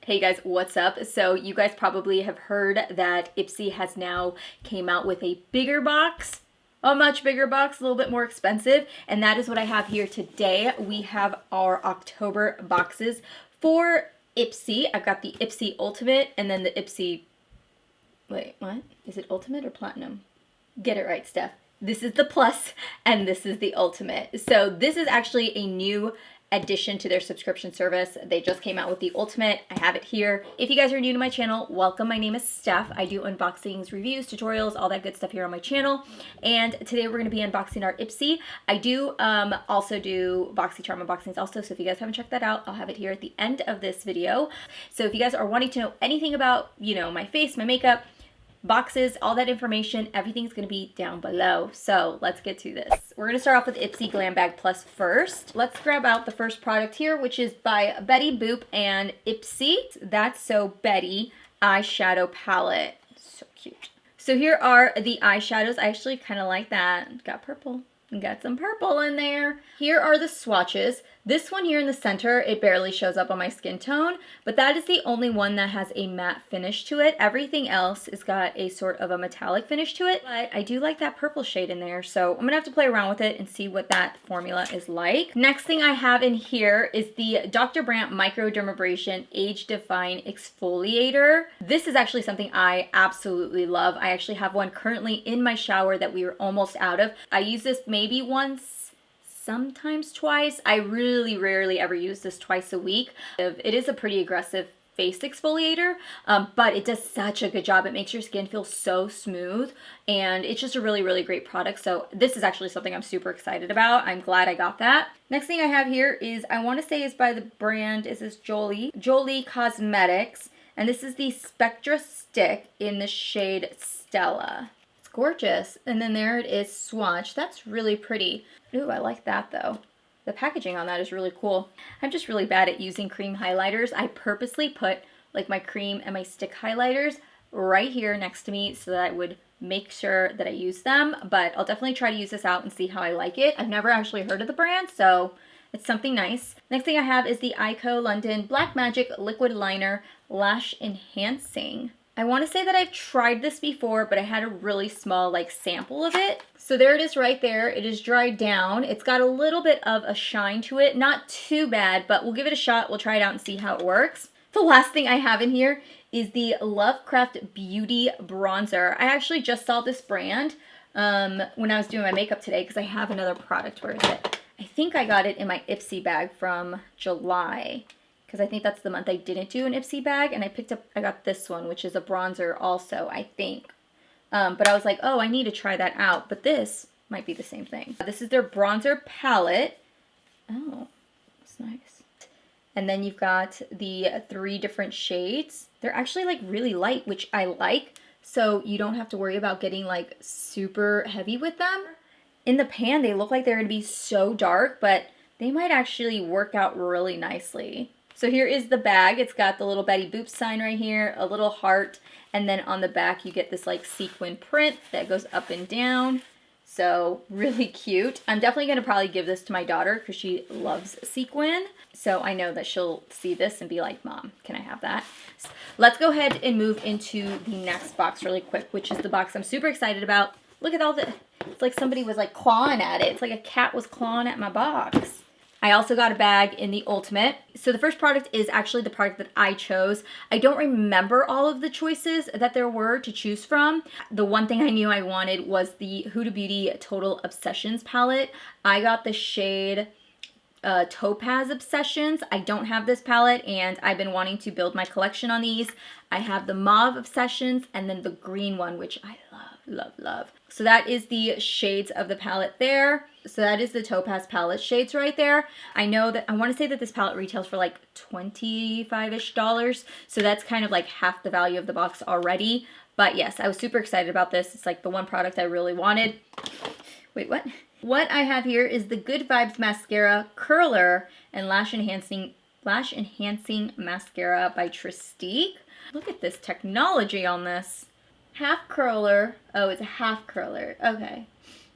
Hey guys, what's up? So you guys probably have heard that Ipsy has now came out with a bigger box, a much bigger box, a little bit more expensive, and that is what I have here today. We have our October boxes for Ipsy. I've got the Ipsy Ultimate and then the Ipsy, wait, what? Is it Ultimate or Platinum? Get it right, Steph. This is the Plus and this is the Ultimate. So this is actually a new addition to their subscription service. They just came out with the Ultimate. I have it here. If you guys are new to my channel, welcome. My name is Steph. I do unboxings, reviews, tutorials, all that good stuff here on my channel. And today we're going to be unboxing our Ipsy. I do also do BoxyCharm unboxings also, so if you guys haven't checked that out, I'll have it here at the end of this video. So if you guys are wanting to know anything about, my face, my makeup, boxes, all that information, everything's going to be down below. So let's get to this. We're going to start off with Ipsy Glam Bag Plus first. Let's grab out the first product here, which is by Betty Boop and Ipsy. That's So Betty eyeshadow palette. So cute. So here are the eyeshadows. I actually kind of like that. Got purple. Got some purple in there. Here are the swatches. This one here in the center, it barely shows up on my skin tone, but that is the only one that has a matte finish to it. Everything else has got a sort of a metallic finish to it, but I do like that purple shade in there, so I'm gonna have to play around with it and see what that formula is like. Next thing I have in here is the Dr. Brandt Microdermabrasion Age Define Exfoliator. This is actually something I absolutely love. I actually have one currently in my shower that we were almost out of. I use this maybe once, sometimes twice. I really rarely ever use this twice a week. It is a pretty aggressive face exfoliator, but it does such a good job. It makes your skin feel so smooth, and it's just a really great product. So this is actually something I'm super excited about. I'm glad I got that. Next thing I have here is, I want to say is by the brand, is this Jolie Cosmetics, and this is the Spectra Stick in the shade Stella. Gorgeous. And then there it is, swatch. That's really pretty. Ooh, I like that though. The packaging on that is really cool. I'm just really bad at using cream highlighters. I purposely put like my cream and my stick highlighters right here next to me so that I would make sure that I use them, but I'll definitely try to use this out and see how I like it. I've never actually heard of the brand, so it's something nice. Next thing I have is the Ico London Black Magic Liquid Liner Lash Enhancing. I want to say that I've tried this before, but I had a really small sample of it. So there it is right there. It is dried down. It's got a little bit of a shine to it. Not too bad, but we'll give it a shot. We'll try it out and see how it works. The last thing I have in here is the Lovecraft Beauty Bronzer. I actually just saw this brand when I was doing my makeup today because I have another product. Where is it? I think I got it in my Ipsy bag from July, because I think that's the month I didn't do an Ipsy bag, and I got this one, which is a bronzer also, I think. But I was like, oh, I need to try that out, but this might be the same thing. This is their bronzer palette. Oh, that's nice. And then you've got the 3 different shades. They're actually really light, which I like, so you don't have to worry about getting super heavy with them. In the pan, they look like they're gonna be so dark, but they might actually work out really nicely. So here is the bag. It's got the little Betty Boop sign right here, a little heart, and then on the back you get this sequin print that goes up and down. So really cute. I'm definitely going to probably give this to my daughter because she loves sequin. So I know that she'll see this and be like, Mom, can I have that? So let's go ahead and move into the next box really quick, which is the box I'm super excited about. Look at all the, it's like somebody was clawing at it. It's like a cat was clawing at my box. I also got a bag in the Ultimate. So the first product is actually the product that I chose. I don't remember all of the choices that there were to choose from. The one thing I knew I wanted was the Huda Beauty Total Obsessions palette. I got the shade Topaz Obsessions. I don't have this palette, and I've been wanting to build my collection on these. I have the Mauve Obsessions and then the green one, which I love. So that is the shades of the palette there. So that is the Topaz palette shades right there. I know that, I want to say that this palette retails for $25-ish. So that's kind of half the value of the box already. But yes, I was super excited about this. It's the one product I really wanted. Wait, what? What I have here is the Good Vibes Mascara Curler and Lash Enhancing Mascara by Tristique. Look at this technology on this. Half curler. Oh, it's a half curler. Okay.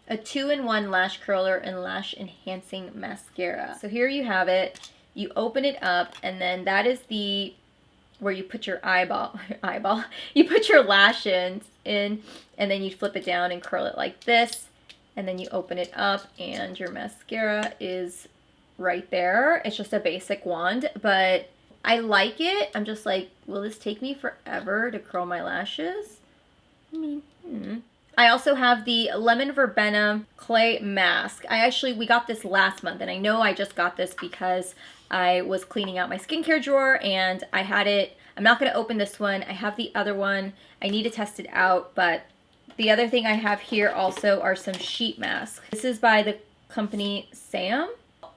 A 2-in-1 lash curler and lash enhancing mascara. So here you have it. You open it up, and then that is the where you put your eyeball, you put your lash in, and then you flip it down and curl it like this, and then you open it up and your mascara is right there. It's just a basic wand, but I like it. I'm just like, will this take me forever to curl my lashes? I mean, I also have the Lemon Verbena Clay Mask. We got this last month, and I know I just got this because I was cleaning out my skincare drawer and I had it. I'm not going to open this one. I have the other one. I need to test it out, but the other thing I have here also are some sheet masks. This is by the company Sam.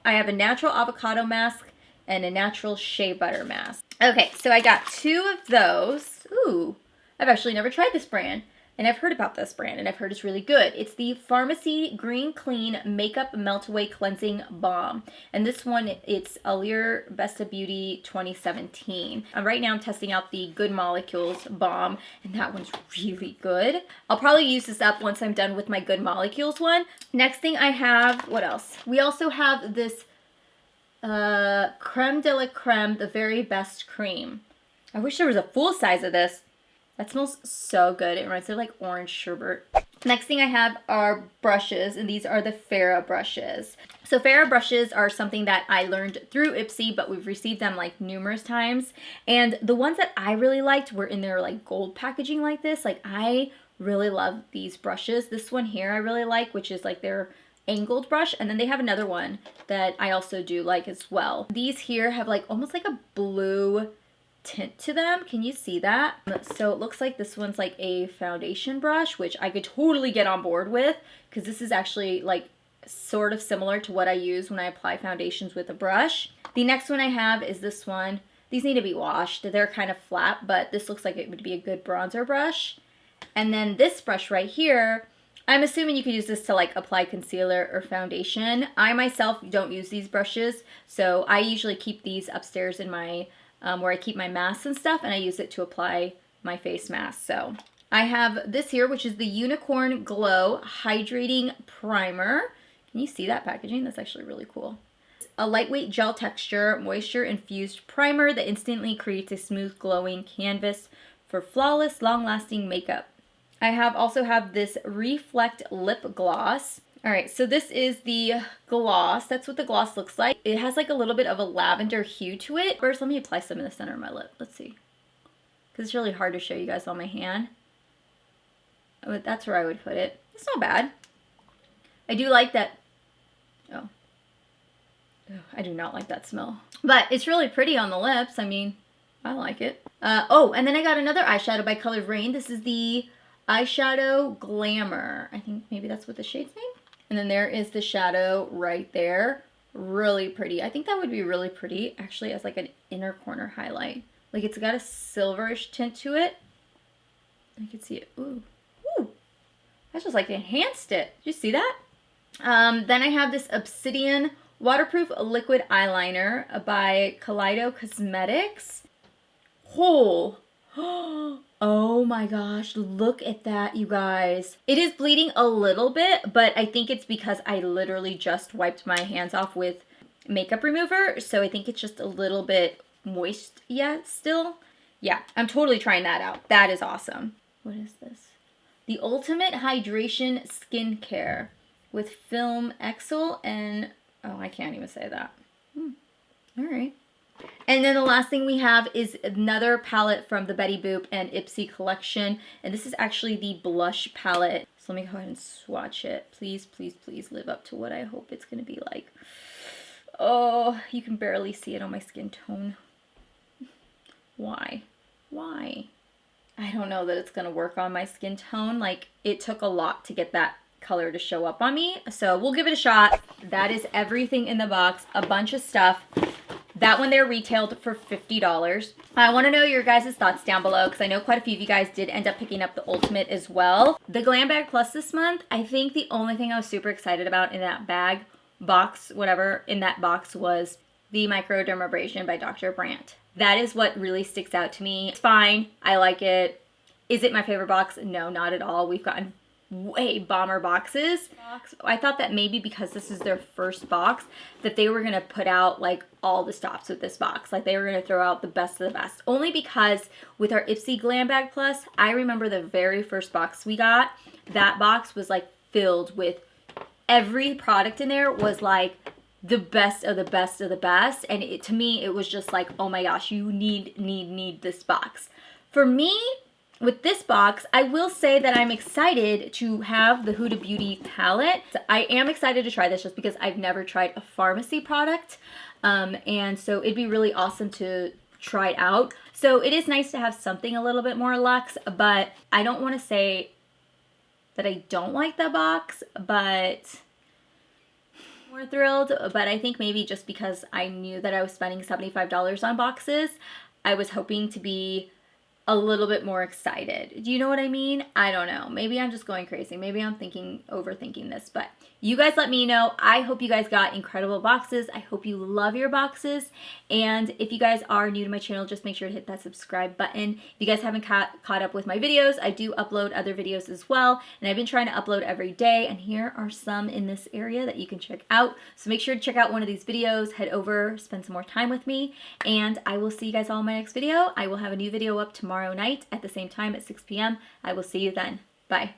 I have a natural avocado mask and a natural shea butter mask. Okay, so I got 2 of those. Ooh, I've actually never tried this brand. And I've heard about this brand, and I've heard it's really good. It's the Pharmacy Green Clean Makeup Melt Away Cleansing Balm. And this one, it's Allure Besta Beauty 2017. Right now I'm testing out the Good Molecules Balm, and that one's really good. I'll probably use this up once I'm done with my Good Molecules one. Next thing I have, what else? We also have this Creme de la Creme, the Very Best Cream. I wish there was a full size of this. That smells so good. It reminds me of like orange sherbet. Next thing I have are brushes, and these are the Farrah brushes. So Farrah brushes are something that I learned through Ipsy, but we've received them like numerous times. And the ones that I really liked were in their like gold packaging like this. Like I really love these brushes. This one here I really like, which is like their angled brush. And then they have another one that I also do like as well. These here have like almost like a blue tint to them. Can you see that? So it looks like this one's like a foundation brush, which I could totally get on board with because this is actually like sort of similar to what I use when I apply foundations with a brush. The next one I have is this one. These need to be washed. They're kind of flat, but this looks like it would be a good bronzer brush. And then this brush right here, I'm assuming you could use this to like apply concealer or foundation. I myself don't use these brushes, so I usually keep these upstairs in my where I keep my masks and stuff, and I use it to apply my face mask. So I have this here, which is the Unicorn Glow Hydrating Primer. Can you see that packaging? That's actually really cool. A lightweight gel texture, moisture infused primer that instantly creates a smooth glowing canvas for flawless, long-lasting makeup. I also have this Reflect Lip Gloss. All right, so this is the gloss. That's what the gloss looks like. It has like a little bit of a lavender hue to it. First, let me apply some in the center of my lip. Let's see. Because it's really hard to show you guys on my hand. But that's where I would put it. It's not bad. I do like that. Oh. I do not like that smell. But it's really pretty on the lips. I mean, I like it. Oh, and then I got another eyeshadow by Colored Rain. This is the Eyeshadow Glamour. I think maybe that's what the shade's name. And then there is the shadow right there. Really pretty. I think that would be really pretty actually as like an inner corner highlight. Like it's got a silverish tint to it. I can see it. Ooh. Ooh. That's just like enhanced it. Did you see that? Then I have this Obsidian Waterproof Liquid Eyeliner by Kaleido Cosmetics. Oh. Oh my gosh, look at that, you guys. It is bleeding a little bit, but I think it's because I literally just wiped my hands off with makeup remover, so I think it's just a little bit moist yet still. Yeah, I'm totally trying that out. That is awesome. What is this? The Ultimate Hydration Skincare with Film Excel and, oh, I can't even say that. All right. And then the last thing we have is another palette from the Betty Boop and Ipsy collection. And this is actually the blush palette. So let me go ahead and swatch it. Please, please, please live up to what I hope it's going to be like. Oh, you can barely see it on my skin tone. Why? Why? I don't know that it's going to work on my skin tone. Like, it took a lot to get that color to show up on me. So we'll give it a shot. That is everything in the box. A bunch of stuff. That one there retailed for $50. I want to know your guys' thoughts down below because I know quite a few of you guys did end up picking up the Ultimate as well. The Glam Bag Plus this month, I think the only thing I was super excited about in that bag, box, whatever, in that box was the Microdermabrasion by Dr. Brandt. That is what really sticks out to me. It's fine. I like it. Is it my favorite box? No, not at all. We've gotten way bomber boxes. I thought that maybe because this is their first box that they were going to put out like all the stops with this box. Like they were going to throw out the best of the best. Only because with our Ipsy Glam Bag Plus, I remember the very first box we got, that box was like filled with every product in there was like the best of the best of the best. And to me, it was just like, oh my gosh, you need this box. For me, with this box, I will say that I'm excited to have the Huda Beauty palette. I am excited to try this just because I've never tried a pharmacy product. And so it'd be really awesome to try it out. So it is nice to have something a little bit more luxe, but I don't want to say that I don't like the box, but more thrilled. But I think maybe just because I knew that I was spending $75 on boxes, I was hoping to be a little bit more excited. Do you know what I mean? I don't know. Maybe I'm just going crazy. Maybe I'm overthinking this, but you guys let me know. I hope you guys got incredible boxes. I hope you love your boxes. And if you guys are new to my channel, just make sure to hit that subscribe button. If you guys haven't caught up with my videos, I do upload other videos as well. And I've been trying to upload every day. And here are some in this area that you can check out. So make sure to check out one of these videos. Head over, spend some more time with me. And I will see you guys all in my next video. I will have a new video up tomorrow night at the same time at 6 p.m. I will see you then. Bye.